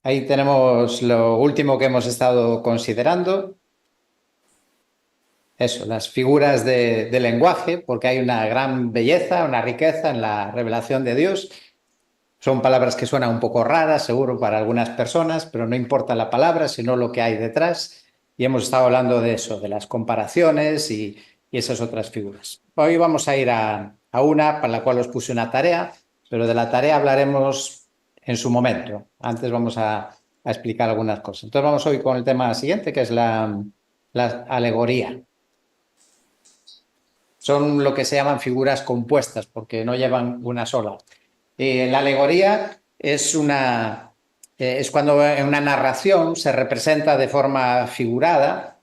Ahí tenemos lo último que hemos estado considerando. Eso, las figuras de lenguaje, porque hay una gran belleza, una riqueza en la revelación de Dios. Son palabras que suenan un poco raras, seguro, para algunas personas, pero no importa la palabra, sino lo que hay detrás. Y hemos estado hablando de eso, de las comparaciones y esas otras figuras. Hoy vamos a ir a una para la cual os puse una tarea, pero de la tarea hablaremos en su momento. Antes vamos a explicar algunas cosas. Entonces vamos hoy con el tema siguiente, que es la alegoría. Son lo que se llaman figuras compuestas, porque no llevan una sola. La alegoría es cuando en una narración se representa de forma figurada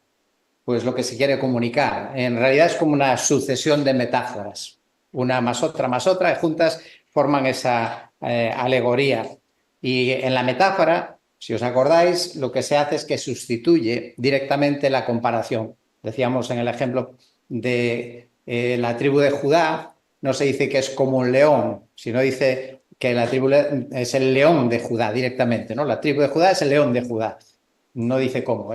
pues lo que se quiere comunicar. En realidad es como una sucesión de metáforas, una más otra, y juntas forman esa alegoría. Y en la metáfora, si os acordáis, lo que se hace es que sustituye directamente la comparación. Decíamos en el ejemplo de la tribu de Judá, no se dice que es como un león, sino dice que la tribu es el león de Judá directamente, ¿no? La tribu de Judá es el león de Judá. No dice cómo.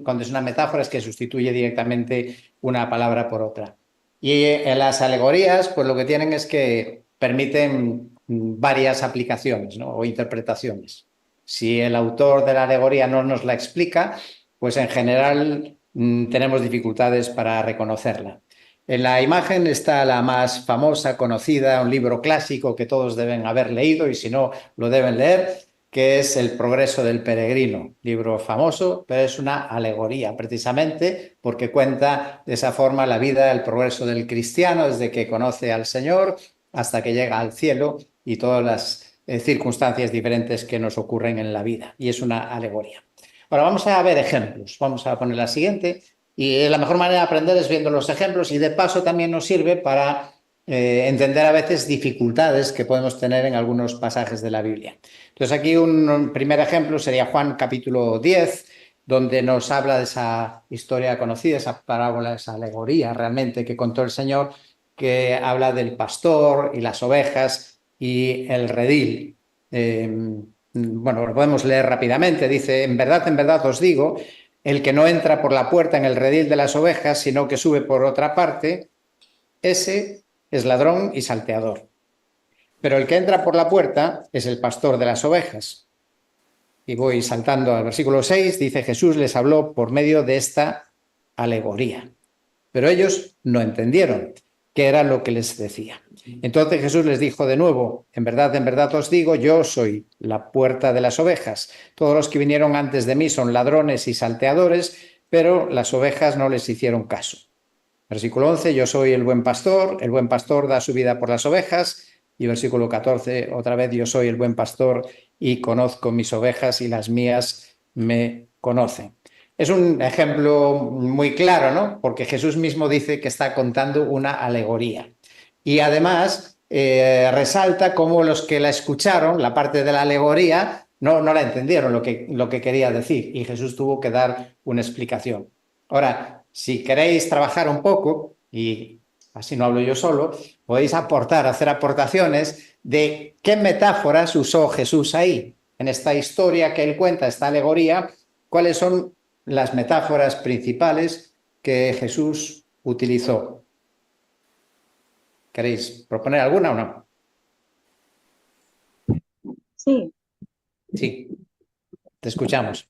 Cuando es una metáfora es que sustituye directamente una palabra por otra. Y en las alegorías, pues lo que tienen es que permiten varias aplicaciones, ¿no? O interpretaciones. Si el autor de la alegoría no nos la explica, pues en general tenemos dificultades para reconocerla. En la imagen está la más famosa, conocida, un libro clásico que todos deben haber leído y si no, lo deben leer, que es El progreso del peregrino, libro famoso, pero es una alegoría precisamente porque cuenta de esa forma la vida, el progreso del cristiano desde que conoce al Señor hasta que llega al cielo y todas las circunstancias diferentes que nos ocurren en la vida. Y es una alegoría. Ahora vamos a ver ejemplos. Vamos a poner la siguiente. Y la mejor manera de aprender es viendo los ejemplos y de paso también nos sirve para entender a veces dificultades que podemos tener en algunos pasajes de la Biblia. Entonces aquí un primer ejemplo sería Juan capítulo 10, donde nos habla de esa historia conocida, esa parábola, esa alegoría realmente que contó el Señor, que habla del pastor y las ovejas y el redil. Bueno, lo podemos leer rápidamente. Dice, en verdad os digo, el que no entra por la puerta en el redil de las ovejas, sino que sube por otra parte, ese es ladrón y salteador. Pero el que entra por la puerta es el pastor de las ovejas. Y voy saltando al versículo 6, dice Jesús les habló por medio de esta alegoría. Pero ellos no entendieron qué era lo que les decía. Entonces Jesús les dijo de nuevo, en verdad os digo, yo soy la puerta de las ovejas. Todos los que vinieron antes de mí son ladrones y salteadores, pero las ovejas no les hicieron caso. Versículo 11, yo soy el buen pastor da su vida por las ovejas. Y versículo 14, otra vez, yo soy el buen pastor y conozco mis ovejas y las mías me conocen. Es un ejemplo muy claro, ¿no? Porque Jesús mismo dice que está contando una alegoría. Y además resalta cómo los que la escucharon, la parte de la alegoría, no la entendieron lo que quería decir. Y Jesús tuvo que dar una explicación. Ahora, si queréis trabajar un poco, y así no hablo yo solo, podéis hacer aportaciones de qué metáforas usó Jesús ahí, en esta historia que él cuenta, esta alegoría, cuáles son las metáforas principales que Jesús utilizó. ¿Queréis proponer alguna o no? Sí, Sí, te escuchamos.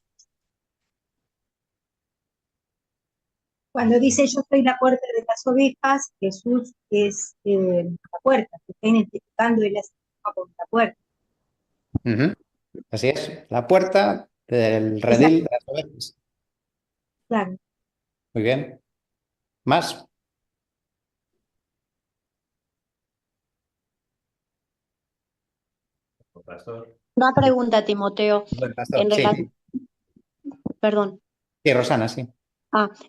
cuando dice yo soy la puerta de las ovejas, Jesús es la puerta, se está identificando él como la puerta. Así es, la puerta del Esa, redil de las ovejas. claro. Muy bien. ¿Más? Pastor. Una pregunta, Timoteo, Buen pastor. en Sí, relación, perdón, sí, Rosana, sí.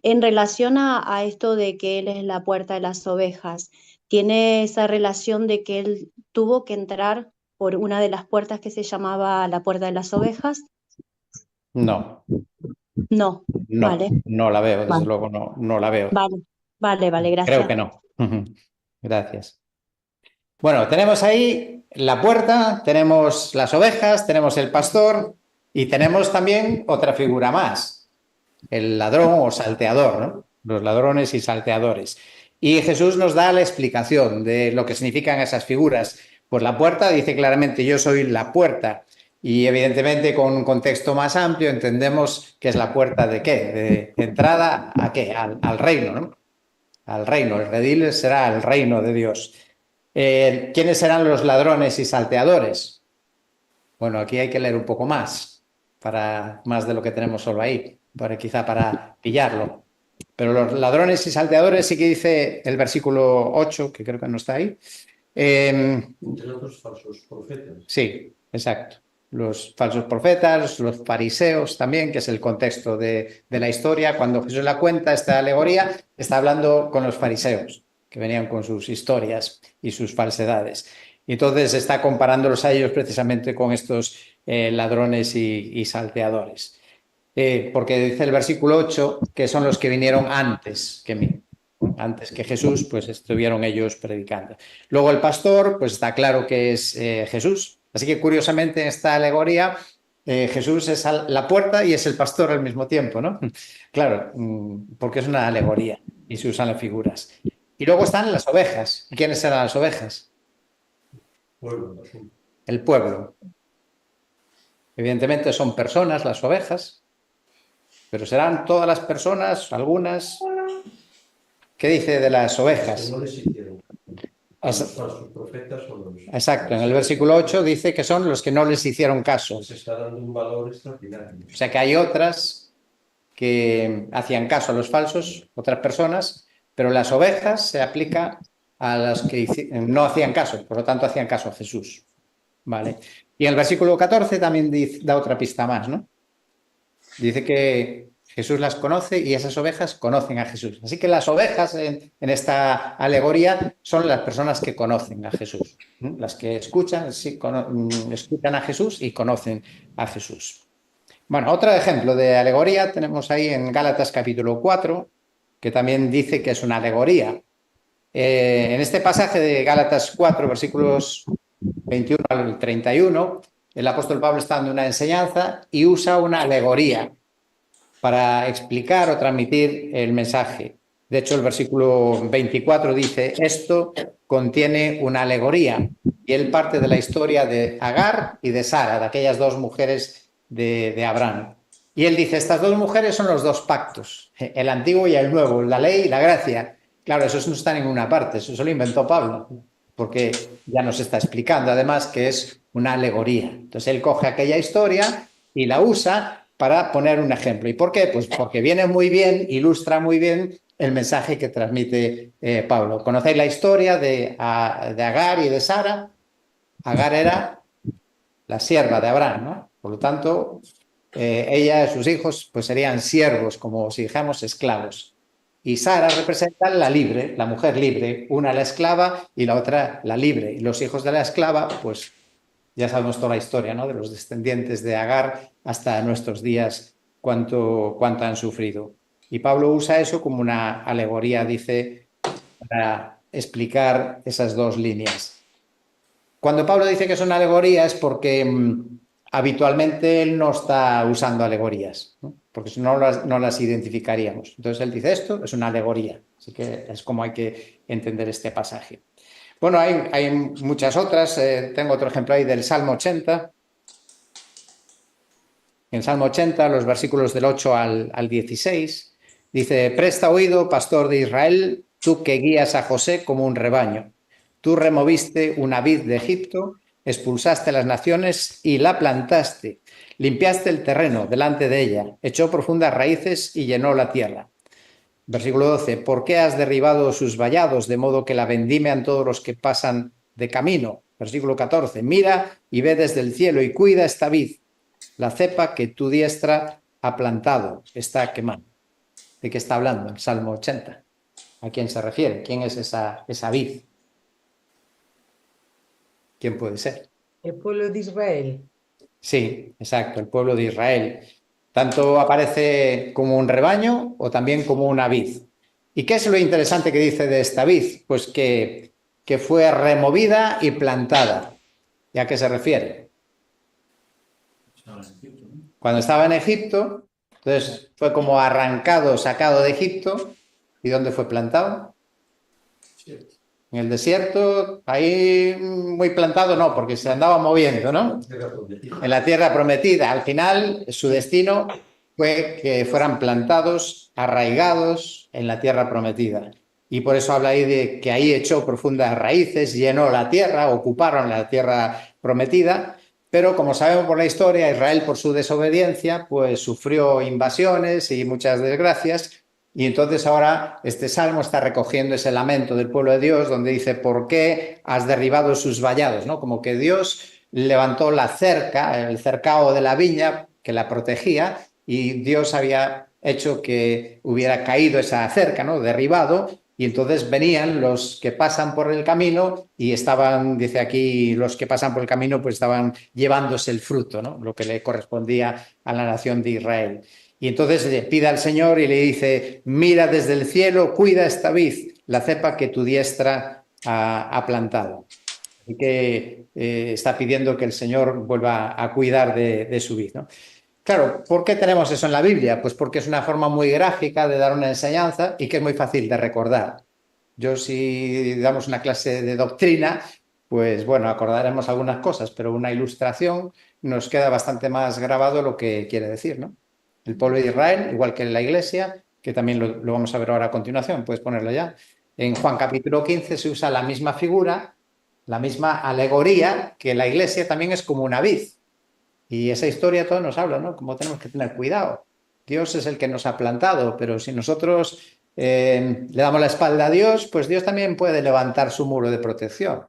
en relación a esto de que él es la puerta de las ovejas, ¿tiene esa relación de que él tuvo que entrar por una de las puertas que se llamaba la puerta de las ovejas? No, No, vale, no la veo, desde vale, luego no la veo. vale, vale, Creo gracias. que no. Gracias. Bueno, tenemos ahí la puerta, tenemos las ovejas, tenemos el pastor Y tenemos también otra figura más, el ladrón o salteador, ¿no? Los ladrones y salteadores. Y Jesús nos da la explicación de lo que significan esas figuras. Pues la puerta dice claramente, yo soy la puerta. Y evidentemente con un contexto más amplio entendemos que es la puerta de qué, de entrada a qué, al reino, ¿no? Al reino, el redil será el reino de Dios. ¿Quiénes serán los ladrones y salteadores? Bueno, aquí hay que leer un poco más, para más de lo que tenemos solo ahí, quizá para pillarlo. Pero los ladrones y salteadores sí que dice el versículo 8, que creo que no está ahí. Entre otros falsos profetas. Sí, exacto. Los falsos profetas, los fariseos también, que es el contexto de la historia. Cuando Jesús la cuenta esta alegoría, está hablando con los fariseos, que venían con sus historias y sus falsedades. Y entonces está comparándolos a ellos precisamente con estos ladrones y salteadores. Porque dice el versículo 8 que son los que vinieron antes que mí. Antes que Jesús, pues estuvieron ellos predicando. Luego el pastor, pues está claro que es Jesús. Así que curiosamente en esta alegoría Jesús es la puerta y es el pastor al mismo tiempo, ¿no? Claro, porque es una alegoría y se usan las figuras. Y luego están las ovejas. ¿Quiénes eran las ovejas? Pueblo, El pueblo. Evidentemente son personas las ovejas, pero serán todas las personas, algunas. ¿Qué dice de las ovejas? no les hicieron. Los falsos profetas son los... Exacto, en el versículo 8 dice que son los que no les hicieron caso. Se está dando un valor extraordinario. O sea que hay otras que hacían caso a los falsos, otras personas, pero las ovejas se aplica a las que no hacían caso, por lo tanto hacían caso a Jesús. ¿Vale? Y en el versículo 14 también da otra pista más, ¿no? Dice que Jesús las conoce y esas ovejas conocen a Jesús. Así que las ovejas en esta alegoría son las personas que conocen a Jesús, ¿no? Las que escuchan a Jesús y conocen a Jesús. Bueno, otro ejemplo de alegoría tenemos ahí en Gálatas capítulo 4, que también dice que es una alegoría. En este pasaje de Gálatas 4, versículos 21 al 31, el apóstol Pablo está dando una enseñanza y usa una alegoría para explicar o transmitir el mensaje. De hecho, el versículo 24 dice, esto contiene una alegoría, y él parte de la historia de Agar y de Sara, de aquellas dos mujeres de Abraham. Y él dice, estas dos mujeres son los dos pactos, el antiguo y el nuevo, la ley y la gracia. Claro, eso no está en ninguna parte, eso lo inventó Pablo, porque ya nos está explicando además que es una alegoría. Entonces él coge aquella historia y la usa para poner un ejemplo. ¿Y por qué? Pues porque viene muy bien, ilustra muy bien el mensaje que transmite Pablo. ¿Conocéis la historia de Agar y de Sara? Agar era la sierva de Abraham, ¿no? Por lo tanto, ella y sus hijos pues serían siervos, como si dijéramos esclavos. Y Sara representa la libre, la mujer libre, una la esclava y la otra la libre. Y los hijos de la esclava, pues ya sabemos toda la historia, ¿no? De los descendientes de Agar hasta nuestros días, cuánto han sufrido. Y Pablo usa eso como una alegoría, dice, para explicar esas dos líneas. Cuando Pablo dice que es una alegoría es porque habitualmente él no está usando alegorías, ¿no? Porque si no las identificaríamos. Entonces él dice, esto es una alegoría. Así que es como hay que entender este pasaje. Bueno, hay muchas otras. Tengo otro ejemplo ahí del Salmo 80. En Salmo 80, los versículos del 8 al 16, dice, presta oído, pastor de Israel, tú que guías a José como un rebaño. Tú removiste una vid de Egipto, expulsaste las naciones y la plantaste. Limpiaste el terreno delante de ella, echó profundas raíces y llenó la tierra. Versículo 12, ¿por qué has derribado sus vallados de modo que la vendimian todos los que pasan de camino? Versículo 14, mira y ve desde el cielo y cuida esta vid, la cepa que tu diestra ha plantado, está quemando. ¿De qué está hablando el Salmo 80? ¿A quién se refiere? ¿Quién es esa vid? ¿Quién puede ser? El pueblo de Israel. Sí, exacto, el pueblo de Israel. Tanto aparece como un rebaño o también como una vid. ¿Y qué es lo interesante que dice de esta vid? Pues que fue removida y plantada. ¿Y a qué se refiere? Cuando estaba en Egipto, entonces fue como arrancado, sacado de Egipto. ¿Y dónde fue plantado? En el desierto, ahí muy plantado no, porque se andaba moviendo, ¿no? En la tierra prometida. Al final, su destino fue que fueran plantados, arraigados en la tierra prometida. Y por eso habla ahí de que ahí echó profundas raíces, llenó la tierra, ocuparon la tierra prometida. Pero como sabemos por la historia, Israel por su desobediencia, pues sufrió invasiones y muchas desgracias. Y entonces ahora este salmo está recogiendo ese lamento del pueblo de Dios, donde dice, ¿por qué has derribado sus vallados? ¿No? Como que Dios levantó la cerca, el cercado de la viña que la protegía, y Dios había hecho que hubiera caído esa cerca, ¿no? Derribado, y entonces venían los que pasan por el camino y estaban, dice aquí, los que pasan por el camino pues estaban llevándose el fruto, ¿no? Lo que le correspondía a la nación de Israel. Y entonces le pide al Señor y le dice, mira desde el cielo, cuida esta vid, la cepa que tu diestra ha plantado. Así que está pidiendo que el Señor vuelva a cuidar de su vid, ¿no? Claro, ¿por qué tenemos eso en la Biblia? Pues porque es una forma muy gráfica de dar una enseñanza y que es muy fácil de recordar. Yo si damos una clase de doctrina, pues bueno, acordaremos algunas cosas, pero una ilustración nos queda bastante más grabado lo que quiere decir, ¿no? El pueblo de Israel, igual que la Iglesia, que también lo vamos a ver ahora a continuación, puedes ponerlo ya. En Juan capítulo 15 se usa la misma figura, la misma alegoría, que la Iglesia también es como una vid. Y esa historia todo nos habla, ¿no? Cómo tenemos que tener cuidado. Dios es el que nos ha plantado, pero si nosotros le damos la espalda a Dios, pues Dios también puede levantar su muro de protección.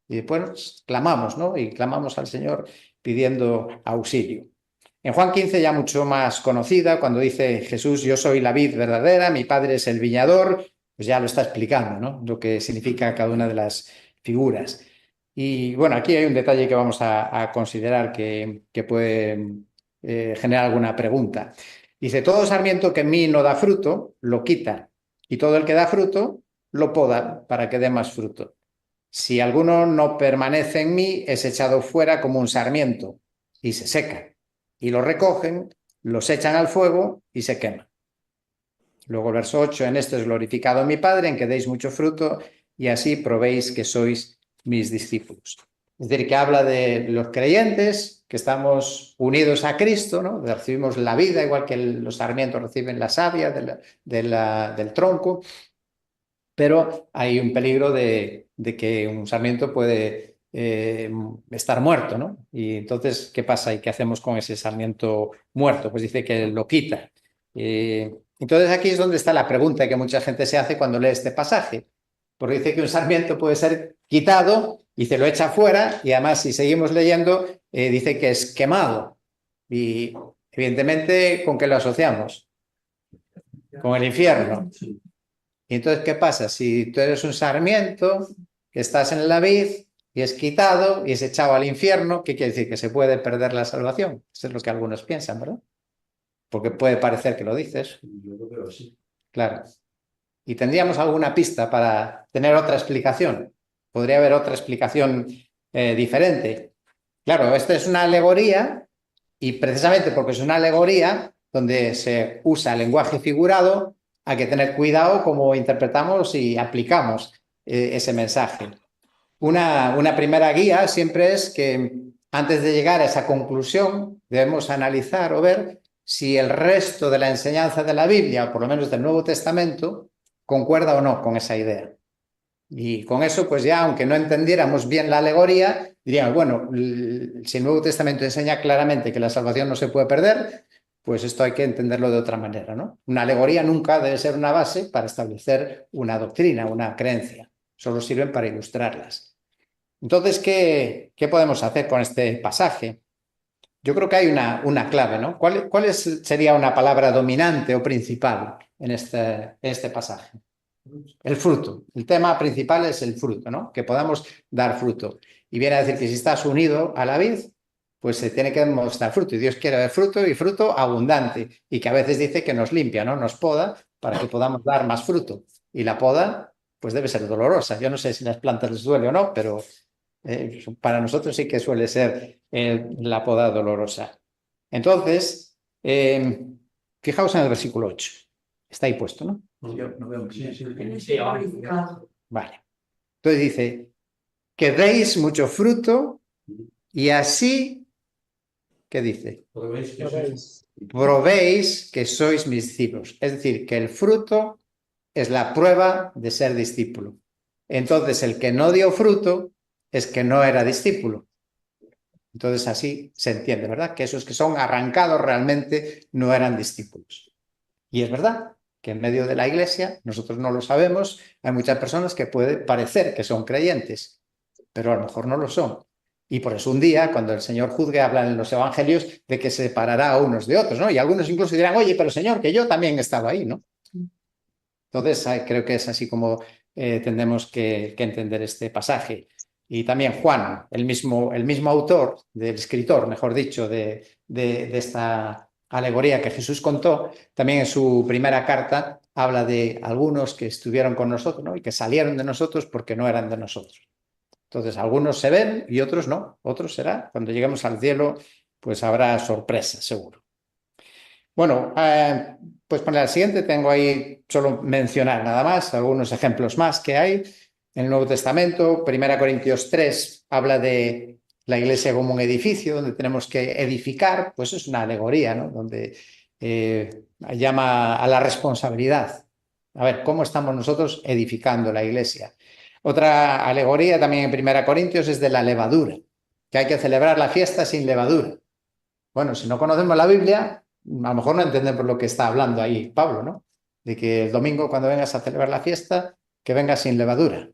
Y después clamamos, ¿no? Y clamamos al Señor pidiendo auxilio. En Juan 15 ya mucho más conocida, cuando dice Jesús, yo soy la vid verdadera, mi Padre es el viñador, pues ya lo está explicando, ¿no? Lo que significa cada una de las figuras. Y bueno, aquí hay un detalle que vamos a considerar que puede generar alguna pregunta. Dice, todo sarmiento que en mí no da fruto, lo quita, y todo el que da fruto, lo poda para que dé más fruto. Si alguno no permanece en mí, es echado fuera como un sarmiento y se seca. Y lo recogen, los echan al fuego y se queman. Luego el verso 8, en esto es glorificado mi Padre, en que deis mucho fruto y así probéis que sois mis discípulos. Es decir, que habla de los creyentes, que estamos unidos a Cristo, ¿no? Recibimos la vida, igual que los sarmientos reciben la savia del tronco, pero hay un peligro de que un sarmiento puede estar muerto, ¿no? Y entonces, ¿qué pasa? ¿Y qué hacemos con ese sarmiento muerto? Pues dice que lo quita. Entonces aquí es donde está la pregunta que mucha gente se hace cuando lee este pasaje, porque dice que un sarmiento puede ser quitado y se lo echa fuera, y además si seguimos leyendo, dice que es quemado. Y evidentemente, ¿con qué lo asociamos? Con el infierno. Y entonces, ¿qué pasa? Si tú eres un sarmiento, que estás en la vid y es quitado y es echado al infierno, ¿qué quiere decir? Que se puede perder la salvación. Eso es lo que algunos piensan, ¿verdad? Porque puede parecer que lo dices. Yo lo veo así. Claro. ¿Y tendríamos alguna pista para tener otra explicación? ¿Podría haber otra explicación diferente? Claro, esta es una alegoría y precisamente porque es una alegoría donde se usa lenguaje figurado, hay que tener cuidado cómo interpretamos y aplicamos ese mensaje. Una primera guía siempre es que antes de llegar a esa conclusión debemos analizar o ver si el resto de la enseñanza de la Biblia, o por lo menos del Nuevo Testamento, concuerda o no con esa idea. Y con eso, pues ya, aunque no entendiéramos bien la alegoría, diríamos, bueno, si el Nuevo Testamento enseña claramente que la salvación no se puede perder, pues esto hay que entenderlo de otra manera, ¿no? Una alegoría nunca debe ser una base para establecer una doctrina, una creencia. Solo sirven para ilustrarlas. Entonces, ¿qué podemos hacer con este pasaje? Yo creo que hay una clave, ¿no? ¿Cuál sería una palabra dominante o principal en este pasaje? El fruto. El tema principal es el fruto, ¿no? Que podamos dar fruto. Y viene a decir que si estás unido a la vid, pues se tiene que mostrar fruto. Y Dios quiere ver fruto y fruto abundante. Y que a veces dice que nos limpia, ¿no? Nos poda para que podamos dar más fruto. Y la poda, pues debe ser dolorosa. Yo no sé si las plantas les duele o no, pero para nosotros sí que suele ser la poda dolorosa. Entonces, fijaos en el versículo 8. Está ahí puesto, ¿no? Yo no veo Sí, Vale. Entonces dice, que deis mucho fruto y así, ¿qué dice? Probéis que lo sois- veis. Probéis que sois mis discípulos. Es decir, que el fruto es la prueba de ser discípulo. Entonces, el que no dio fruto es que no era discípulo. Entonces, así se entiende, ¿verdad? Que esos que son arrancados realmente no eran discípulos. Y es verdad que en medio de la iglesia, nosotros no lo sabemos, hay muchas personas que puede parecer que son creyentes, pero a lo mejor no lo son. Y por eso un día, cuando el Señor juzgue, habla en los evangelios de que separará a unos de otros, ¿no? Y algunos incluso dirán, oye, pero Señor, que yo también estaba ahí, ¿no? Entonces, creo que es así como tendremos que entender este pasaje. Y también Juan, el mismo autor, del escritor, mejor dicho, de esta alegoría que Jesús contó, también en su primera carta habla de algunos que estuvieron con nosotros, ¿no? Y que salieron de nosotros porque no eran de nosotros. Entonces, algunos se ven y otros no. Otros será, cuando lleguemos al cielo, pues habrá sorpresa, seguro. Bueno, pues para la siguiente tengo ahí solo mencionar nada más, algunos ejemplos más que hay en el Nuevo Testamento. 1 Corintios 3 habla de la iglesia como un edificio donde tenemos que edificar, pues es una alegoría, ¿no? Donde llama a la responsabilidad. A ver, ¿cómo estamos nosotros edificando la iglesia? Otra alegoría también en 1 Corintios es de la levadura, que hay que celebrar la fiesta sin levadura. Bueno, si no conocemos la Biblia, a lo mejor no entendemos lo que está hablando ahí Pablo, ¿no? De que el domingo cuando vengas a celebrar la fiesta, que vengas sin levadura.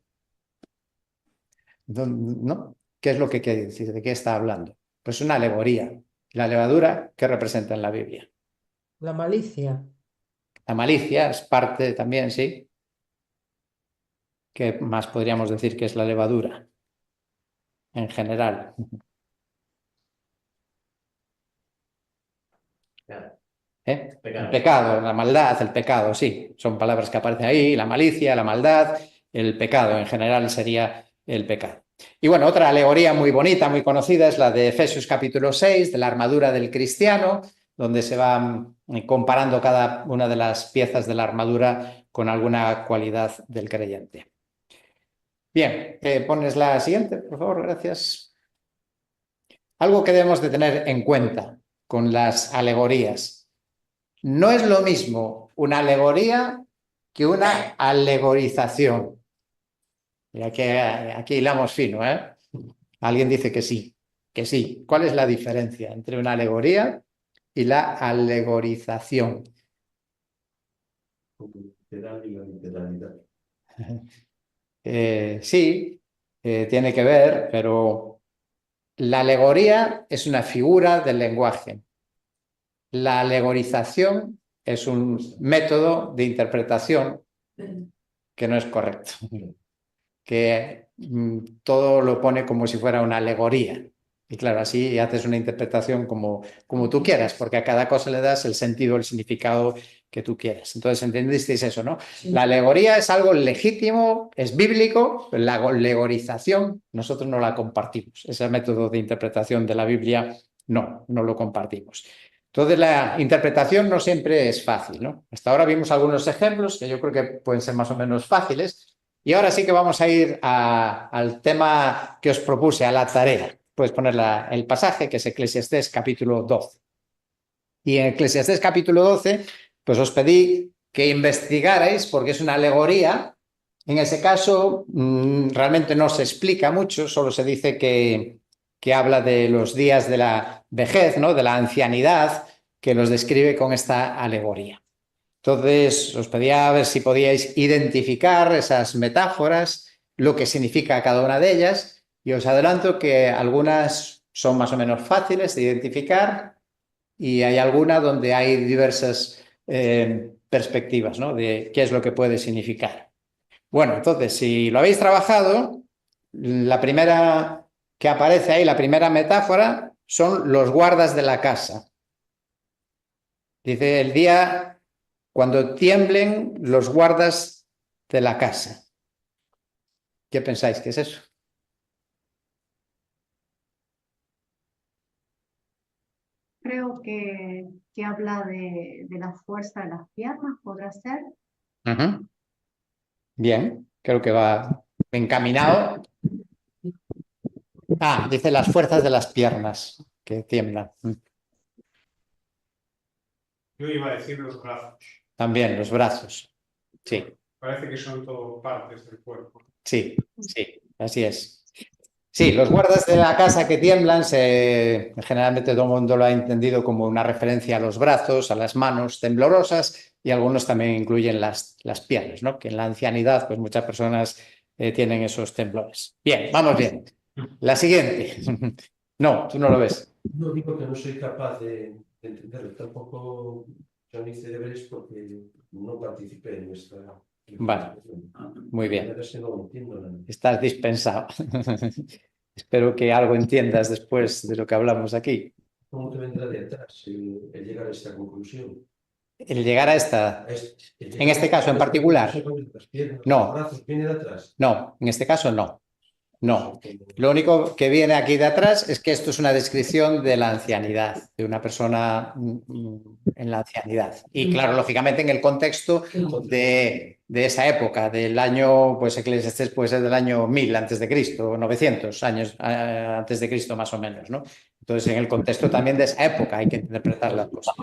¿No? ¿Qué es lo que quiere decir? ¿De qué está hablando? Pues una alegoría. La levadura, ¿qué representa en la Biblia? La malicia. La malicia es parte también, sí. ¿Qué más podríamos decir que es la levadura? En general. El pecado, la maldad, el pecado, sí. Son palabras que aparecen ahí, la malicia, la maldad, el pecado en general sería el pecado. Y bueno, otra alegoría muy bonita, muy conocida, es la de Efesios capítulo 6, de la armadura del cristiano, donde se va comparando cada una de las piezas de la armadura con alguna cualidad del creyente. Bien, pones la siguiente, por favor, gracias. Algo que debemos de tener en cuenta con las alegorías. No es lo mismo una alegoría que una alegorización. Y aquí hilamos fino, ¿eh? Alguien dice que sí, que sí. ¿Cuál es la diferencia entre una alegoría y la alegorización? Literal y la literalidad. Sí, tiene que ver, pero la alegoría es una figura del lenguaje. La alegorización es un método de interpretación que no es correcto, que todo lo pone como si fuera una alegoría. Y claro, así haces una interpretación como tú quieras, porque a cada cosa le das el sentido, el significado que tú quieras. Entonces, ¿entendisteis eso, no? Sí. La alegoría es algo legítimo, es bíblico, la alegorización nosotros no la compartimos. Ese método de interpretación de la Biblia no lo compartimos. Entonces, la interpretación no siempre es fácil, ¿no? Hasta ahora vimos algunos ejemplos que yo creo que pueden ser más o menos fáciles. Y ahora sí que vamos a ir al tema que os propuse, a la tarea. Puedes poner el pasaje, que es Eclesiastés capítulo 12. Y en Eclesiastés capítulo 12, pues os pedí que investigarais, porque es una alegoría. En ese caso, realmente no se explica mucho, solo se dice que habla de los días de la vejez, ¿no? De la ancianidad, que los describe con esta alegoría. Entonces, os pedía a ver si podíais identificar esas metáforas, lo que significa cada una de ellas, y os adelanto que algunas son más o menos fáciles de identificar y hay alguna donde hay diversas perspectivas, ¿no? De qué es lo que puede significar. Bueno, entonces, si lo habéis trabajado, la primera que aparece ahí, la primera metáfora, son los guardas de la casa. Dice, el día cuando tiemblen los guardas de la casa. ¿Qué pensáis que es eso? creo que habla de la fuerza de las piernas, ¿podrá ser? Ujú. Bien, creo que va encaminado. Ah, dice las fuerzas de las piernas que tiemblan. Yo iba a decir los brazos. También los brazos. Sí, Parece que son todo partes del cuerpo. sí, sí, así es. Sí, los guardas de la casa que tiemblan, generalmente todo el mundo lo ha entendido como una referencia a los brazos, a las manos temblorosas, y algunos también incluyen las piernas, ¿no? Que en la ancianidad, pues muchas personas tienen esos temblores. Bien, vamos bien. La siguiente. No, tú no lo ves. No digo que no soy capaz de entenderlo, tampoco yo no hice deberes porque no participé en esta. Vale, muy bien. La verdad es que no entiendo nada. Estás dispensado. Espero que algo entiendas después de lo que hablamos aquí. ¿Cómo te vendrá de atrás el llegar a esta conclusión? El llegar a esta, en este caso en particular, Las piernas, no. los brazos, ¿viene de atrás? No, en este caso no. No. Lo único que viene aquí de atrás es que esto es una descripción de la ancianidad, de una persona en la ancianidad. Y claro, lógicamente en el contexto de esa época, del año, pues Eclesiastés puede ser del año 1000 antes de Cristo, 900 años antes de Cristo más o menos, ¿no? Entonces en el contexto también de esa época hay que interpretar las cosas.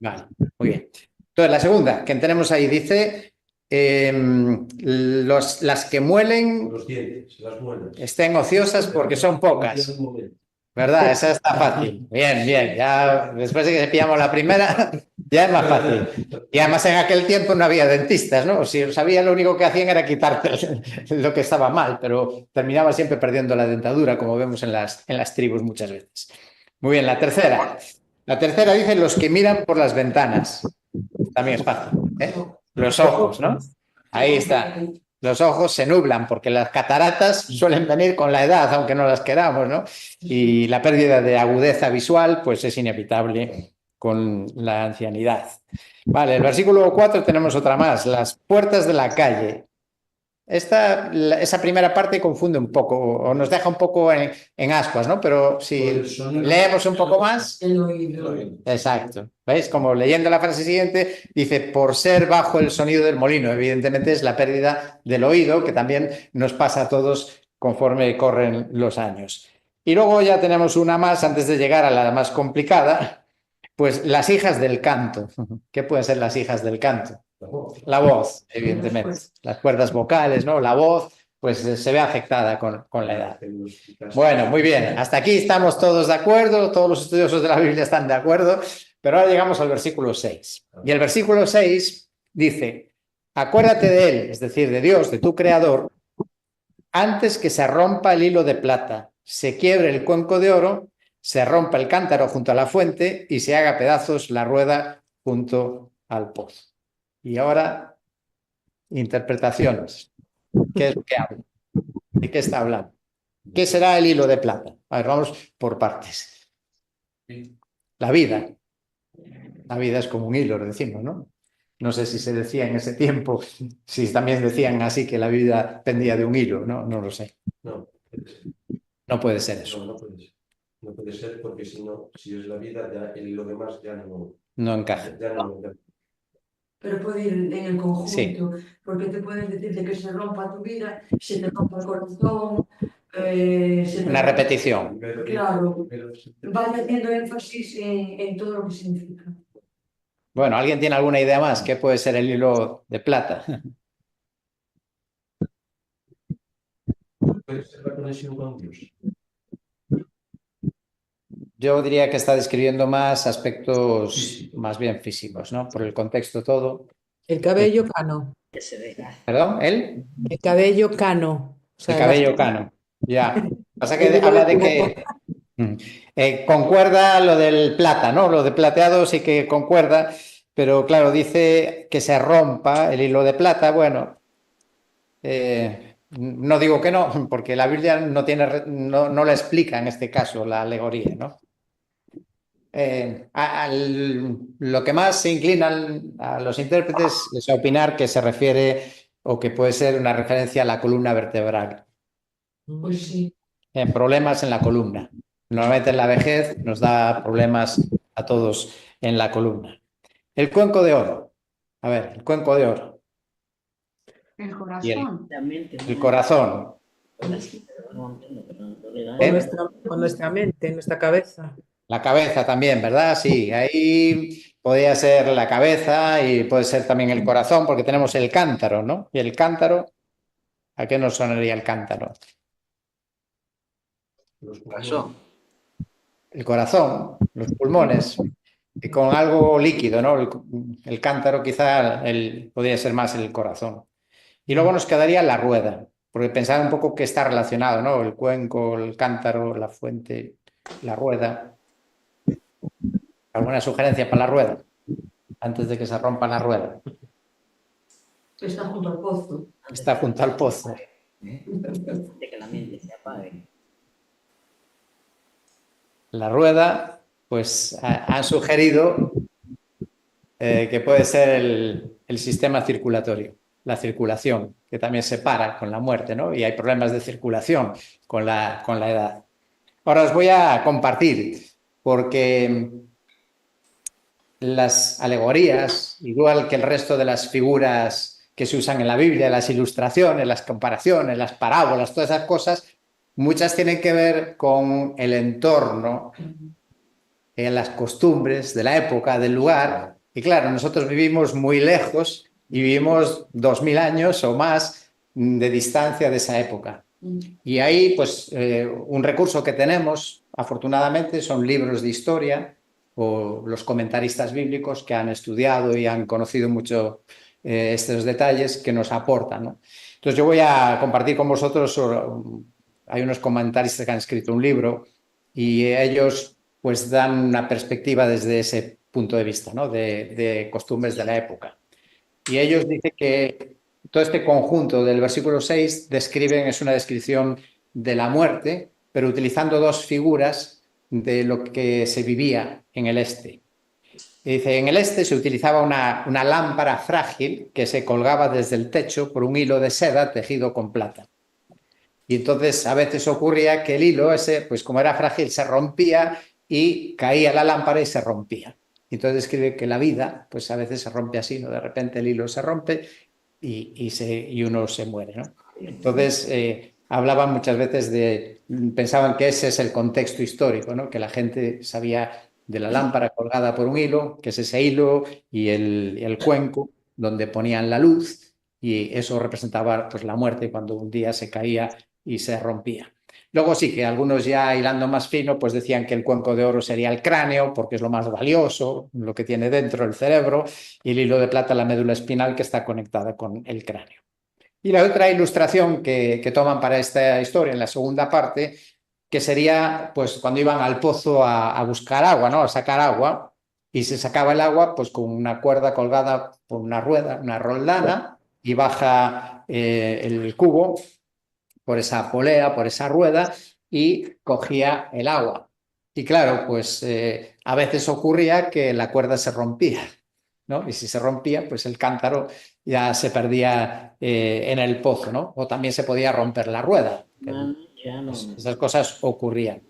Vale, muy bien. Entonces la segunda que tenemos ahí dice... las que muelen Los dientes, las muelas. estén ociosas porque son pocas, ¿verdad? Esa está fácil. Bien, bien. Ya después de que pillamos la primera, ya es más fácil. Y además en aquel tiempo no había dentistas, ¿no? Si sabía, lo único que hacían era quitarte lo que estaba mal, pero terminaba siempre perdiendo la dentadura, como vemos en las tribus muchas veces. Muy bien, la tercera. La tercera dice los que miran por las ventanas. También es fácil, ¿eh? Los ojos, ¿no? Ahí está. Los ojos se nublan porque las cataratas suelen venir con la edad, aunque no las queramos, ¿no? Y la pérdida de agudeza visual, pues es inevitable con la ancianidad. Vale, el versículo 4 tenemos otra más, las puertas de la calle. Esa primera parte confunde un poco o nos deja un poco en ascuas, ¿no? Pero si leemos un poco más... El oído. Exacto. ¿Veis? Como leyendo la frase siguiente, dice, por ser bajo el sonido del molino. Evidentemente es la pérdida del oído, que también nos pasa a todos conforme corren los años. Y luego ya tenemos una más, antes de llegar a la más complicada, pues las hijas del canto. ¿Qué pueden ser las hijas del canto? La voz, evidentemente. Las cuerdas vocales, ¿no? La voz, pues se ve afectada con la edad. Bueno, muy bien. Hasta aquí estamos todos de acuerdo, todos los estudiosos de la Biblia están de acuerdo, pero ahora llegamos al versículo 6. Y el versículo 6 dice, acuérdate de él, es decir, de Dios, de tu Creador, antes que se rompa el hilo de plata, se quiebre el cuenco de oro, se rompa el cántaro junto a la fuente y se haga pedazos la rueda junto al pozo. Y ahora, interpretaciones. ¿Qué es lo que habla? ¿De qué está hablando? ¿Qué será el hilo de plata? A ver, vamos por partes. La vida. La vida es como un hilo, lo decimos, ¿no? No sé si se decía en ese tiempo, si también decían así que la vida pendía de un hilo, ¿no? No lo sé. No, No puede ser eso. no puede ser. No puede ser porque si no, si es la vida, ya, lo demás ya no. No encaja. Ya no. Pero puede ir en el conjunto, Sí. porque te pueden decir de que se rompa tu vida, se te rompa el corazón, Una repetición. Claro, va metiendo énfasis en todo lo que significa. Bueno, ¿alguien tiene alguna idea más? ¿Qué puede ser el hilo de plata? Puede ser la conexión con Dios. Yo diría que está describiendo más aspectos más bien físicos, ¿no? Por el contexto todo. El cabello cano. ¿Perdón? ¿El? El cabello cano. O sea, El cabello cano. Ya. Pasa que habla de que concuerda lo del plata, ¿no? Lo de plateado sí que concuerda, pero claro, dice que se rompa el hilo de plata. Bueno, no digo que no, porque la Biblia no la explica en este caso, la alegoría, ¿no? Lo que más se inclina a los intérpretes es a opinar que se refiere o que puede ser una referencia a la columna vertebral. Pues sí. Problemas en la columna. Normalmente en la vejez nos da problemas a todos en la columna. El cuenco de oro. A ver, el cuenco de oro. El Y corazón. el corazón. Con nuestra mente, nuestra cabeza. La cabeza también, ¿verdad? Sí, ahí podría ser la cabeza y puede ser también el corazón, porque tenemos el cántaro, ¿no? Y el cántaro, ¿a qué nos sonaría el cántaro? Los Corazón. El corazón, los pulmones, y con algo líquido, ¿no? El cántaro quizá podría ser más el corazón. Y luego nos quedaría la rueda, porque pensaba un poco que está relacionado, ¿no? El cuenco, el cántaro, la fuente, la rueda. ¿Alguna sugerencia para la rueda? Antes de que se rompa la rueda. Está junto al pozo. Está junto al pozo. De que la mente se apague. La rueda, pues han sugerido que puede ser el sistema circulatorio, la circulación, que también se para con la muerte, ¿no? Y hay problemas de circulación con la edad. Ahora os voy a compartir, porque las alegorías, igual que el resto de las figuras que se usan en la Biblia, las ilustraciones, las comparaciones, las parábolas, todas esas cosas, muchas tienen que ver con el entorno, las costumbres de la época, del lugar. Y claro, nosotros vivimos muy lejos y vivimos 2000 años o más de distancia de esa época. Y ahí, pues, un recurso que tenemos, afortunadamente, son libros de historia o los comentaristas bíblicos que han estudiado y han conocido mucho estos detalles que nos aportan, ¿no? Entonces yo voy a compartir con vosotros, hay unos comentaristas que han escrito un libro y ellos pues dan una perspectiva desde ese punto de vista, ¿no? de costumbres de la época. Y ellos dicen que todo este conjunto del versículo 6 es una descripción de la muerte, pero utilizando dos figuras de lo que se vivía en el este. Y dice, en el este se utilizaba una lámpara frágil que se colgaba desde el techo por un hilo de seda tejido con plata. Y entonces a veces ocurría que el hilo ese, pues como era frágil, se rompía y caía la lámpara y se rompía. Y entonces escribe que la vida, pues a veces se rompe así, ¿no? De repente el hilo se rompe y uno se muere, ¿no? Entonces hablaban muchas veces pensaban que ese es el contexto histórico, ¿no? Que la gente sabía de la lámpara colgada por un hilo, que es ese hilo y el cuenco donde ponían la luz, y eso representaba pues la muerte cuando un día se caía y se rompía. Luego sí que algunos ya hilando más fino pues decían que el cuenco de oro sería el cráneo porque es lo más valioso, lo que tiene dentro el cerebro, y el hilo de plata la médula espinal que está conectada con el cráneo. Y la otra ilustración que toman para esta historia en la segunda parte, que sería pues cuando iban al pozo a buscar agua, ¿no? A sacar agua, y se sacaba el agua pues con una cuerda colgada por una rueda, una roldana, y baja el cubo por esa polea, por esa rueda, y cogía el agua. Y claro, pues a veces ocurría que la cuerda se rompía, ¿no? Y si se rompía, pues el cántaro ya se perdía en el pozo, ¿no? O también se podía romper la rueda. Pues esas cosas ocurrían.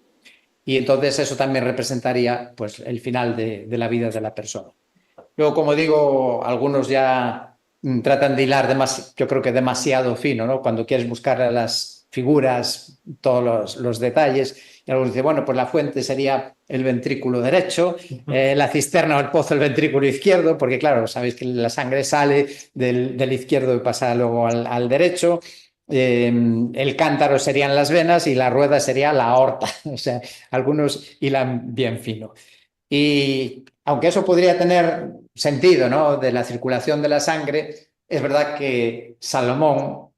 Y entonces eso también representaría pues el final de la vida de la persona. Luego, como digo, algunos ya tratan de hilar yo creo que demasiado fino, ¿no? Cuando quieres buscar las figuras, todos los detalles, y algunos dicen, bueno, pues la fuente sería el ventrículo derecho, la cisterna o el pozo el ventrículo izquierdo, porque claro, sabéis que la sangre sale del izquierdo y pasa luego al derecho. El cántaro serían las venas y la rueda sería la aorta. O sea, algunos hilan bien fino. Y aunque eso podría tener sentido, ¿no? De la circulación de la sangre, es verdad que Salomón,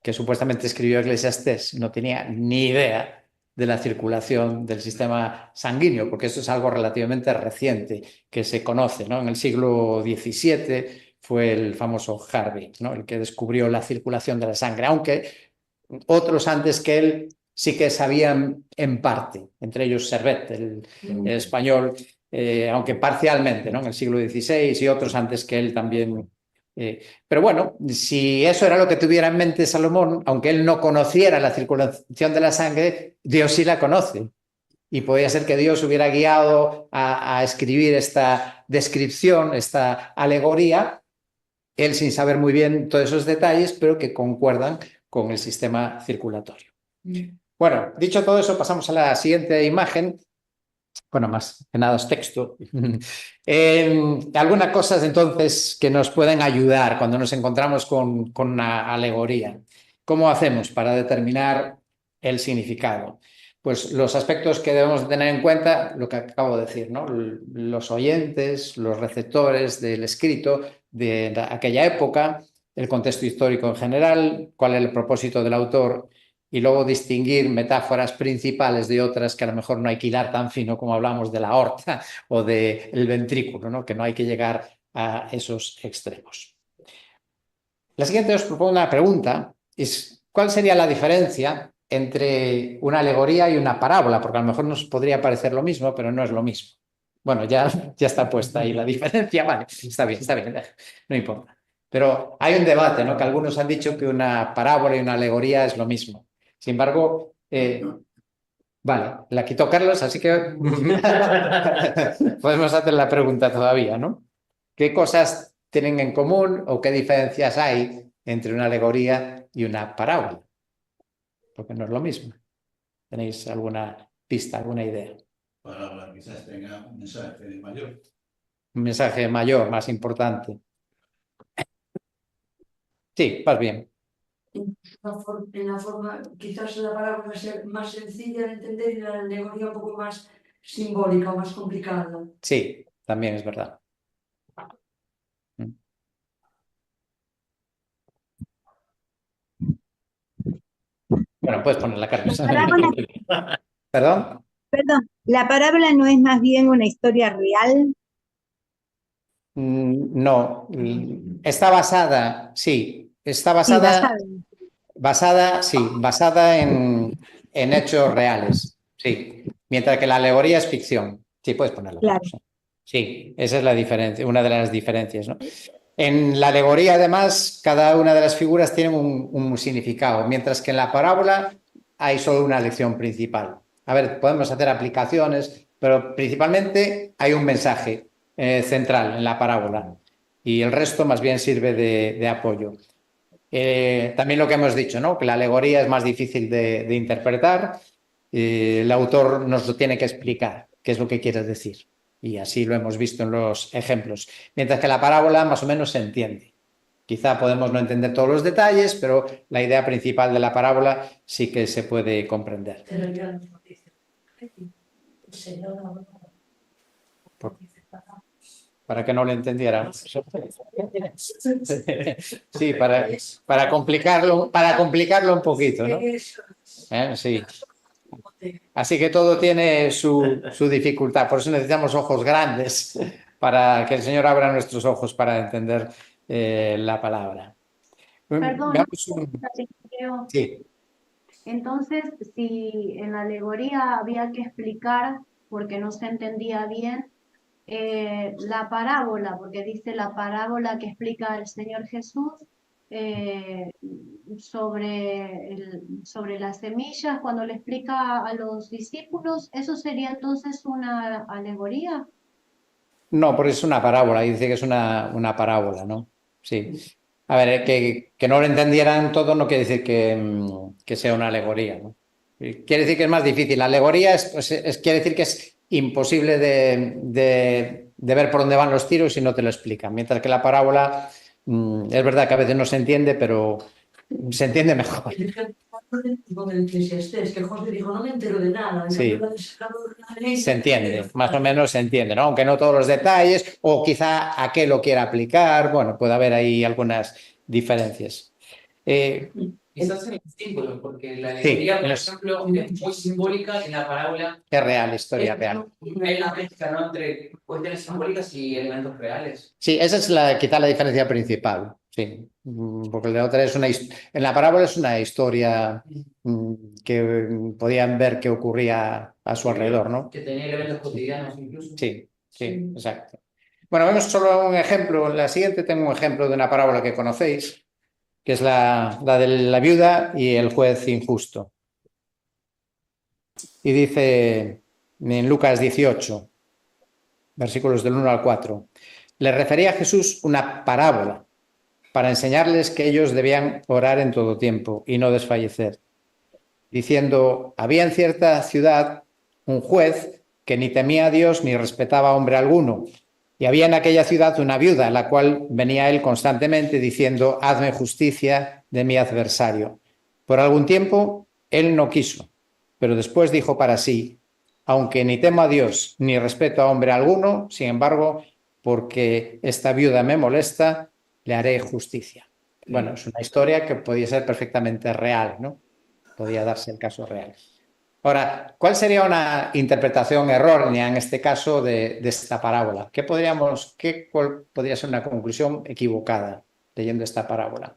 que supuestamente escribió Eclesiastés, no tenía ni idea de la circulación del sistema sanguíneo, porque esto es algo relativamente reciente que se conoce, ¿no? En el siglo XVII fue el famoso Harvey, ¿no? El que descubrió la circulación de la sangre, aunque otros antes que él sí que sabían en parte, entre ellos Servet, el español, aunque parcialmente, ¿no? En el siglo XVI y otros antes que él también. Pero bueno, si eso era lo que tuviera en mente Salomón, aunque él no conociera la circulación de la sangre, Dios sí la conoce. y podría ser que Dios hubiera guiado a escribir esta descripción, esta alegoría, él sin saber muy bien todos esos detalles, pero que concuerdan con el sistema circulatorio. Bueno, dicho todo eso, pasamos a la siguiente imagen. Bueno, más que nada es texto. Algunas cosas entonces que nos pueden ayudar cuando nos encontramos con una alegoría. ¿Cómo hacemos para determinar el significado? Pues los aspectos que debemos tener en cuenta, lo que acabo de decir, ¿no? Los oyentes, los receptores del escrito de aquella época, el contexto histórico en general, cuál es el propósito del autor, y luego distinguir metáforas principales de otras que a lo mejor no hay que hilar tan fino como hablamos de la aorta o del ventrículo, ¿no? Que no hay que llegar a esos extremos. La siguiente os propongo una pregunta, es ¿cuál sería la diferencia entre una alegoría y una parábola? Porque a lo mejor nos podría parecer lo mismo, pero no es lo mismo. Bueno, ya está puesta ahí la diferencia, vale, está bien, no importa. Pero hay un debate, ¿no? Que algunos han dicho que una parábola y una alegoría es lo mismo. Sin embargo, vale, la quitó Carlos, así que podemos hacer la pregunta todavía, ¿no? ¿Qué cosas tienen en común o qué diferencias hay entre una alegoría y una parábola? Porque no es lo mismo. ¿Tenéis alguna pista, alguna idea? Parábola quizás tenga un mensaje mayor. Un mensaje mayor, más importante. Sí, vas bien. En la forma, quizás la parábola sea más sencilla de entender y la alegoría un poco más simbólica o más complicada. Sí, también es verdad. Bueno, puedes poner la Carlos. ¿Perdón? Perdón, ¿la parábola no es más bien una historia real? No, está basada, sí, está Sí, basada en hechos reales, sí, mientras que la alegoría es ficción. Sí, puedes ponerla. claro. Sí, esa es la diferencia, una de las diferencias, ¿no? En la alegoría, además, cada una de las figuras tiene un significado, mientras que en la parábola hay solo una lección principal. A ver, podemos hacer aplicaciones, pero principalmente hay un mensaje central en la parábola y el resto más bien sirve de apoyo. También lo que hemos dicho, ¿no? Que la alegoría es más difícil de interpretar, el autor nos lo tiene que explicar, qué es lo que quiere decir. Y así lo hemos visto en los ejemplos. Mientras que la parábola más o menos se entiende. Quizá podemos no entender todos los detalles, pero la idea principal de la parábola sí que se puede comprender. Para que no lo entendieran. Sí, para complicarlo un poquito, ¿no? Sí. Así que todo tiene su dificultad, por eso necesitamos ojos grandes para que el Señor abra nuestros ojos para entender la palabra. Perdón, Sí. entonces, si en la alegoría había que explicar, porque no se entendía bien, la parábola, porque dice la parábola que explica el Señor Jesús sobre las semillas, cuando le explica a los discípulos, ¿eso sería entonces una alegoría? No, porque es una parábola, y dice que es una parábola, ¿no? Sí. A ver, que no lo entendieran todo no quiere decir que sea una alegoría, ¿no? Quiere decir que es más difícil. La alegoría quiere decir que es imposible de ver por dónde van los tiros si no te lo explican. Mientras que la parábola, es verdad que a veces no se entiende, pero se entiende mejor. Con el Eclesiastés, que José dijo, no me entero de nada. Sí. Se entiende, más o menos se entiende, ¿no? Aunque no todos los detalles, o quizá a qué lo quiera aplicar, bueno, puede haber ahí algunas diferencias. Quizás en los símbolos, porque la alegoría, por ejemplo, es muy simbólica y la parábola es real, historia real. Hay una mezcla, ¿no?, entre cuestiones simbólicas y elementos reales. Sí, esa es quizá la diferencia principal, sí, porque la otra en la parábola es una historia que podían ver qué ocurría a su alrededor, ¿no? Que tenía elementos cotidianos incluso. Sí, exacto. Bueno, vemos solo un ejemplo. En la siguiente tengo un ejemplo de una parábola que conocéis, que es la de la viuda y el juez injusto. Y dice en Lucas 18, versículos del 1 al 4. Le refería a Jesús una parábola para enseñarles que ellos debían orar en todo tiempo y no desfallecer, diciendo, había en cierta ciudad un juez que ni temía a Dios ni respetaba a hombre alguno, y había en aquella ciudad una viuda, la cual venía a él constantemente diciendo, hazme justicia de mi adversario. Por algún tiempo él no quiso, pero después dijo para sí, aunque ni temo a Dios ni respeto a hombre alguno, sin embargo, porque esta viuda me molesta, le haré justicia. Bueno, es una historia que podía ser perfectamente real, ¿no? Podía darse el caso real. Ahora, ¿cuál sería una interpretación errónea en este caso de esta parábola? ¿Cuál podría ser una conclusión equivocada leyendo esta parábola?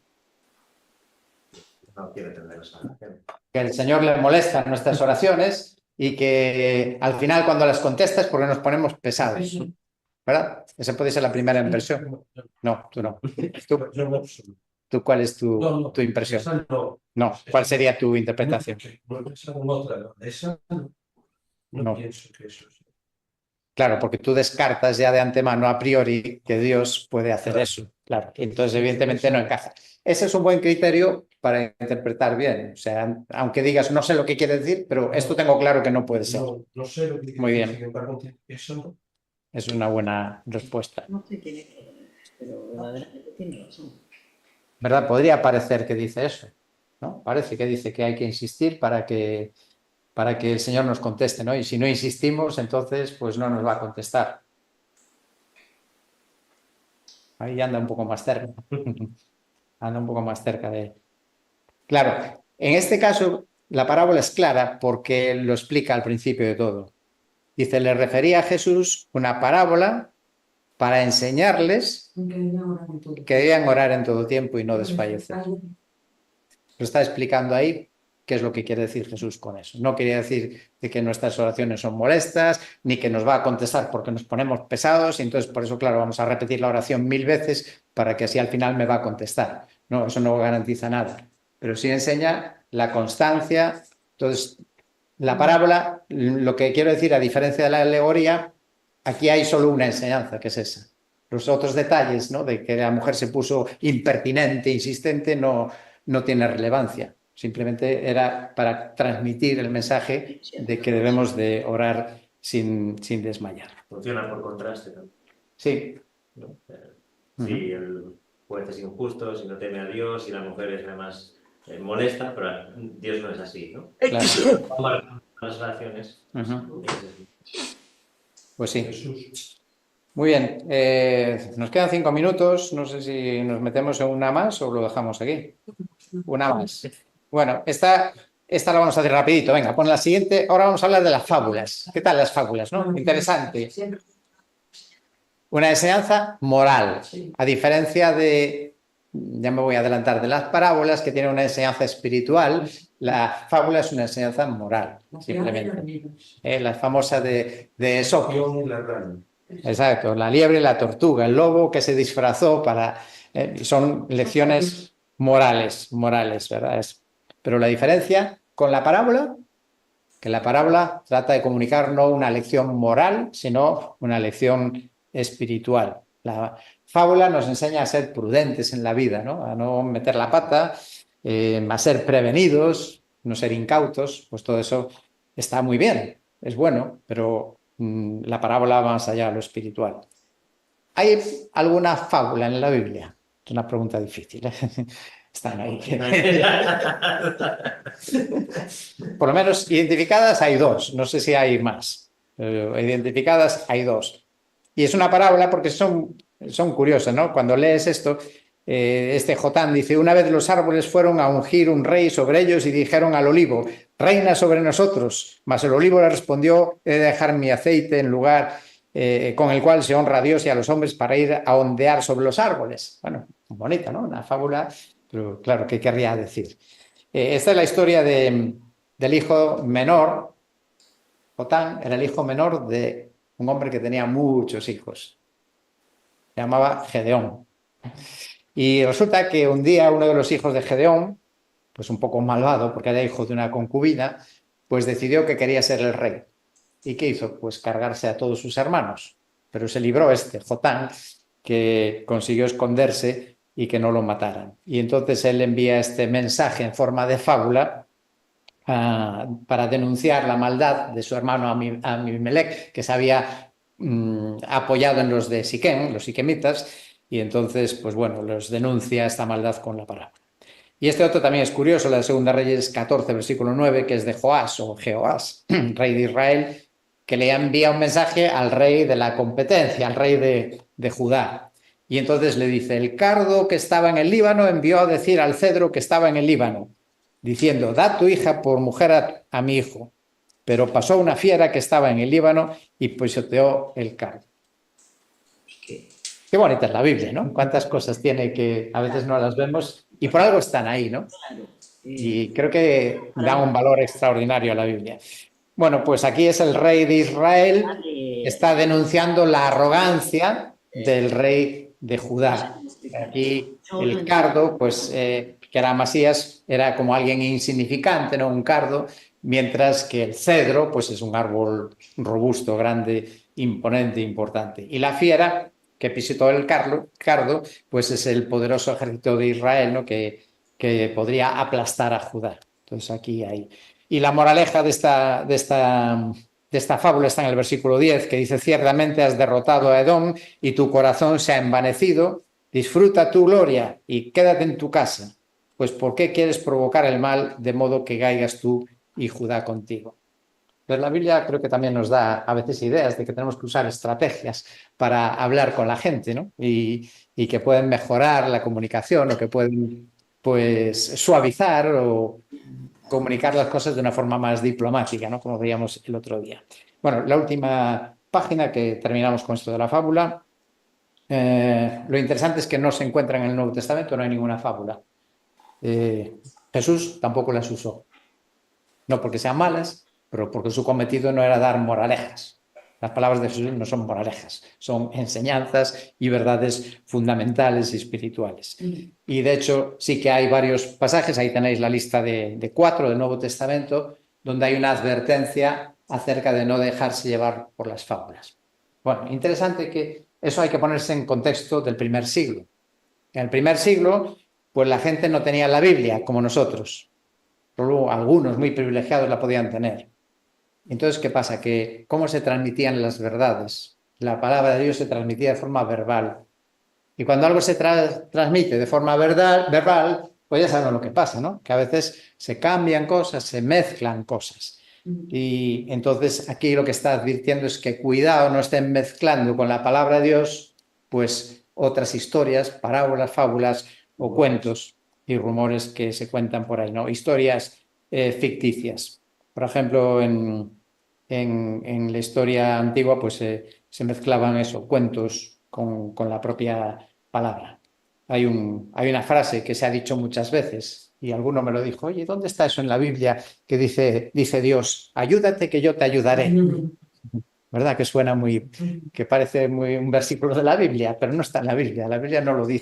No quiero entender esa. Que el Señor le molesta nuestras oraciones y que al final cuando las contesta es porque nos ponemos pesados, ¿verdad? Esa puede ser la primera impresión. No, tú no. ¿Tú cuál es tu impresión? No, ¿cuál sería tu interpretación? No pienso que eso sea. Claro, porque tú descartas ya de antemano a priori que Dios puede hacer eso. Claro, entonces evidentemente no encaja. Ese es un buen criterio para interpretar bien. O sea, aunque digas no sé lo que quiere decir, pero esto tengo claro que no puede ser. No sé lo que quiere Muy decir, bien. sin embargo, eso no. Es una buena respuesta. No sé quién es, pero verdaderamente tiene razón. ¿Verdad? Podría parecer que dice eso, ¿no? Parece que dice que hay que insistir para que el Señor nos conteste, ¿no? Y si no insistimos, entonces pues no nos va a contestar. Ahí anda un poco más cerca. Anda un poco más cerca de... Claro, en este caso la parábola es clara porque lo explica al principio de todo. Dice, le refería a Jesús una parábola para enseñarles que debían orar en todo tiempo y no desfallecer. Lo está explicando ahí qué es lo que quiere decir Jesús con eso. No quería decir de que nuestras oraciones son molestas, ni que nos va a contestar porque nos ponemos pesados, y entonces por eso, claro, vamos a repetir la oración 1000 veces para que así al final me va a contestar. No, eso no garantiza nada. Pero sí enseña la constancia. Entonces, la parábola, lo que quiero decir, a diferencia de la alegoría, aquí hay solo una enseñanza, que es esa. Los otros detalles, ¿no? De que la mujer se puso impertinente, insistente, no tiene relevancia. Simplemente era para transmitir el mensaje de que debemos de orar sin desmayar. Funciona por contraste, ¿no? Sí. ¿No? Si el juez es injusto, si no teme a Dios, si la mujer es además molesta, pero Dios no es así, ¿no? Claro. Las relaciones. Pues sí. Muy bien. Nos quedan 5 minutos. No sé si nos metemos en una más o lo dejamos aquí. Una más. Bueno, esta la vamos a hacer rapidito. Venga, pon la siguiente. Ahora vamos a hablar de las fábulas. ¿Qué tal las fábulas, no? Interesante. Una enseñanza moral. A diferencia de, ya me voy a adelantar, de las parábolas que tienen una enseñanza espiritual, la fábula es una enseñanza moral, simplemente. La famosa de Esopo. Exacto, la liebre y la tortuga, el lobo que se disfrazó para... son lecciones morales, ¿verdad? Pero la diferencia con la parábola, que la parábola trata de comunicar no una lección moral, sino una lección espiritual. La fábula nos enseña a ser prudentes en la vida, ¿no? A no meter la pata, a ser prevenidos, no ser incautos, pues todo eso está muy bien, es bueno, pero la parábola va más allá de lo espiritual. ¿Hay alguna fábula en la Biblia? Es una pregunta difícil, ¿eh? Están ahí. Por lo menos identificadas hay 2, no sé si hay más, pero identificadas hay 2. Y es una parábola porque son curiosas, ¿no? Cuando lees esto, este Jotán dice, una vez los árboles fueron a ungir un rey sobre ellos y dijeron al olivo, reina sobre nosotros. Mas el olivo le respondió, he de dejar mi aceite en lugar con el cual se honra a Dios y a los hombres para ir a ondear sobre los árboles. Bueno, bonita, ¿no? Una fábula, pero claro, ¿qué querría decir? Esta es la historia del hijo menor. Jotán era el hijo menor de un hombre que tenía muchos hijos. Se llamaba Gedeón. Y resulta que un día uno de los hijos de Gedeón, pues un poco malvado, porque era hijo de una concubina, pues decidió que quería ser el rey. ¿Y qué hizo? Pues cargarse a todos sus hermanos. Pero se libró Jotán, que consiguió esconderse y que no lo mataran. Y entonces él envía este mensaje en forma de fábula para denunciar la maldad de su hermano Abimelech, que se había apoyado en los de Siquem, los siquemitas, y entonces, pues bueno, los denuncia esta maldad con la parábola. Y este otro también es curioso, la de Segunda Reyes 14, versículo 9, que es de Joás o Jehoás, rey de Israel, que le envía un mensaje al rey de la competencia, al rey de Judá. Y entonces le dice, el cardo que estaba en el Líbano envió a decir al cedro que estaba en el Líbano, diciendo, da tu hija por mujer a mi hijo. Pero pasó una fiera que estaba en el Líbano y pisoteó el cardo. Qué bonita es la Biblia, ¿no? Cuántas cosas tiene que a veces no las vemos y por algo están ahí, ¿no? Y creo que dan un valor extraordinario a la Biblia. Bueno, pues aquí es el rey de Israel, está denunciando la arrogancia del rey de Judá. Aquí el cardo, pues que era Amasías, era como alguien insignificante, ¿no? Un cardo, mientras que el cedro, pues es un árbol robusto, grande, imponente, importante. Y la fiera, que pisoteó el cardo, pues es el poderoso ejército de Israel, ¿no? que podría aplastar a Judá. Entonces aquí hay... Y la moraleja de esta fábula está en el versículo 10, que dice, ciertamente has derrotado a Edom y tu corazón se ha envanecido, disfruta tu gloria y quédate en tu casa, pues ¿por qué quieres provocar el mal de modo que caigas tú y Judá contigo? Pues la Biblia creo que también nos da a veces ideas de que tenemos que usar estrategias para hablar con la gente, ¿no? Y que pueden mejorar la comunicación o que pueden pues suavizar o comunicar las cosas de una forma más diplomática, ¿no? Como veíamos el otro día. Bueno, la última página que terminamos con esto de la fábula. Lo interesante es que no se encuentra en el Nuevo Testamento, no hay ninguna fábula. Jesús tampoco las usó. No porque sean malas, pero porque su cometido no era dar moralejas. Las palabras de Jesús no son moralejas, son enseñanzas y verdades fundamentales y espirituales. Y de hecho sí que hay varios pasajes, ahí tenéis la lista de 4 del Nuevo Testamento, donde hay una advertencia acerca de no dejarse llevar por las fábulas. Bueno, interesante que eso hay que ponerse en contexto del primer siglo. En el primer siglo, pues la gente no tenía la Biblia como nosotros. Solo algunos muy privilegiados la podían tener. Entonces, ¿qué pasa? Que ¿cómo se transmitían las verdades? La palabra de Dios se transmitía de forma verbal. Y cuando algo se transmite de forma verbal, pues ya sabemos lo que pasa, ¿no? Que a veces se cambian cosas, se mezclan cosas. Y entonces aquí lo que está advirtiendo es que cuidado, no estén mezclando con la palabra de Dios, pues otras historias, parábolas, fábulas o cuentos y rumores que se cuentan por ahí, ¿no? Historias ficticias. Por ejemplo, en la historia antigua pues se mezclaban eso, cuentos con la propia palabra. Hay una frase que se ha dicho muchas veces y alguno me lo dijo, oye, ¿dónde está eso en la Biblia que dice Dios, ayúdate que yo te ayudaré? ¿Verdad? Que suena que parece muy un versículo de la Biblia, pero no está en la Biblia no lo dice.